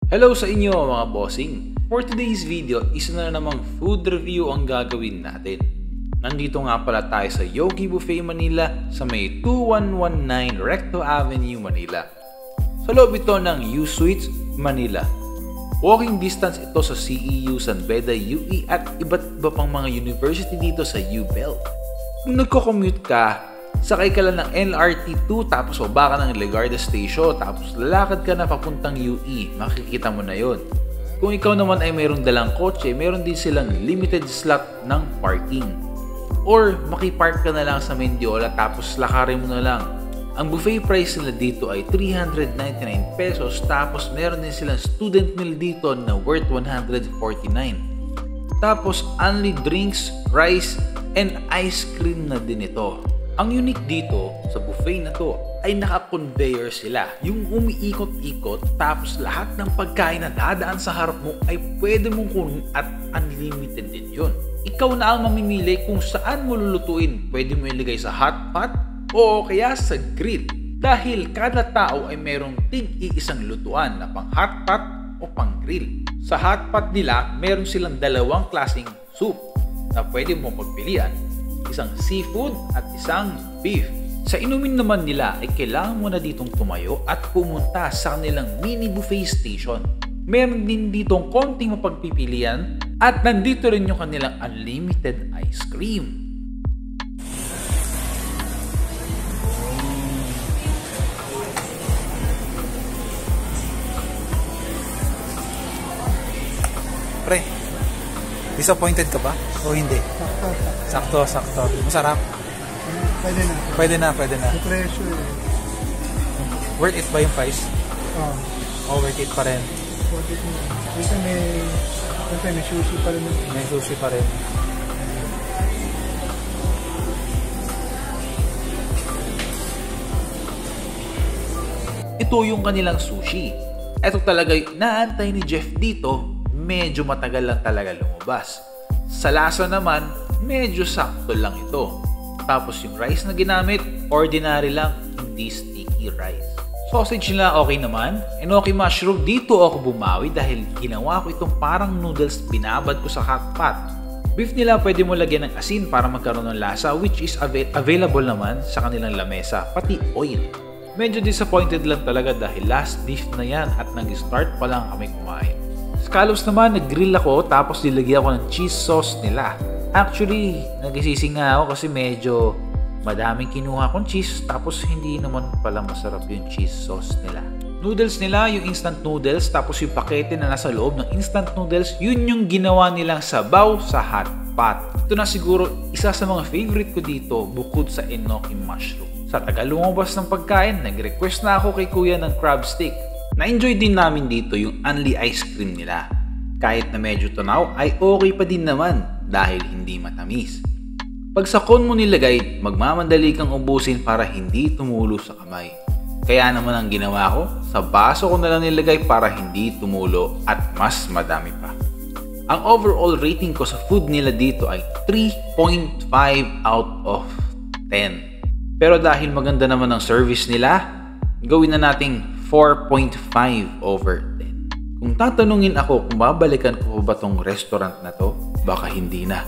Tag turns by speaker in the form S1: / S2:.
S1: Hello sa inyo mga bossing! For today's video, isa na namang food review ang gagawin natin. Nandito nga pala tayo sa Yogi Buffet Manila sa may 2119 Recto Avenue, Manila. Sa loob ito ng U-Suites, Manila. Walking distance ito sa CEU, San Beda, UE at iba't iba pang mga university dito sa U-Belt. Kung nagko-commute ka, sakay ka lang ng LRT2 tapos baba ka ng Legarda Station tapos lalakad ka na papuntang UE, makikita mo na yon. Kung ikaw naman ay mayroong dalang kotse, mayroon din silang limited slot ng parking. Or makipark ka na lang sa Mendiola tapos lakarin mo na lang. Ang buffet price nila dito ay 399 pesos tapos meron din silang student meal dito na worth 149. Tapos only drinks, rice, and ice cream na din ito. Ang unique dito sa buffet na to ay naka-conveyor sila. Yung umiikot-ikot tapos lahat ng pagkain na dadaan sa harap mo ay pwede mong kunin at unlimited din yun. Ikaw na ang mamimili kung saan mo lulutuin. Pwede mo ilagay sa hot pot o kaya sa grill. Dahil kada tao ay merong tig-iisang lutuan na pang hot pot o pang grill. Sa hot pot nila, meron silang dalawang klaseng soup na pwede mong pagpilian. Isang seafood at isang beef. Sa inumin naman nila ay kailangan mo na ditong tumayo at pumunta sa kanilang mini buffet station. Meron din ditong konting mapagpipilian at nandito rin yung kanilang unlimited ice cream.
S2: Pre, disappointed ka ba o hindi? Sakto. Masarap? Pwede na.
S3: Yung presyo eh.
S2: Worth it ba yung price?
S3: Oo.
S2: Worth it pa rin.
S3: Worth it na. Kasi may sushi pa rin.
S2: May sushi pa rin.
S1: Ito yung kanilang sushi. Ito talaga yung naantay ni Jeff dito, medyo matagal lang talaga lumabas. Sa lasa naman, medyo sakto lang ito. Tapos yung rice na ginamit, ordinary lang, hindi sticky rice. Sausage nila okay naman. Enoki mushroom, dito ako bumawi dahil ginawa ko itong parang noodles binabad ko sa hot pot. Beef nila pwede mo lagyan ng asin para magkaroon ng lasa which is available naman sa kanilang lamesa, pati oil. Medyo disappointed lang talaga dahil last beef na yan at nag-start pa lang kami kumain. Scallops naman, nag-grill ako tapos nilagyan ko ng cheese sauce nila. Actually, nagisisi nga ako kasi medyo madaming kinuha kong cheese tapos hindi naman pala masarap yung cheese sauce nila. Noodles nila, yung instant noodles tapos yung pakete na nasa loob ng instant noodles, yun yung ginawa nilang sabaw sa hot pot. Ito na siguro isa sa mga favorite ko dito bukod sa enoki mushroom. Sa tagal lumabas ng pagkain, nag-request na ako kay kuya ng crab stick. Na-enjoy din namin dito yung only ice cream nila. Kahit na medyo tunaw ay okay pa din naman dahil hindi matamis. Pag sa cone mo nilagay, magmamadali kang ubusin para hindi tumulo sa kamay. Kaya naman ang ginawa ko, sa baso ko na lang nilagay para hindi tumulo at mas madami pa. Ang overall rating ko sa food nila dito ay 3.5 out of 10. Pero dahil maganda naman ang service nila, gawin na nating 4.5 over 10. Kung tatanungin ako kung babalikan ko ba tong restaurant na to, baka hindi na.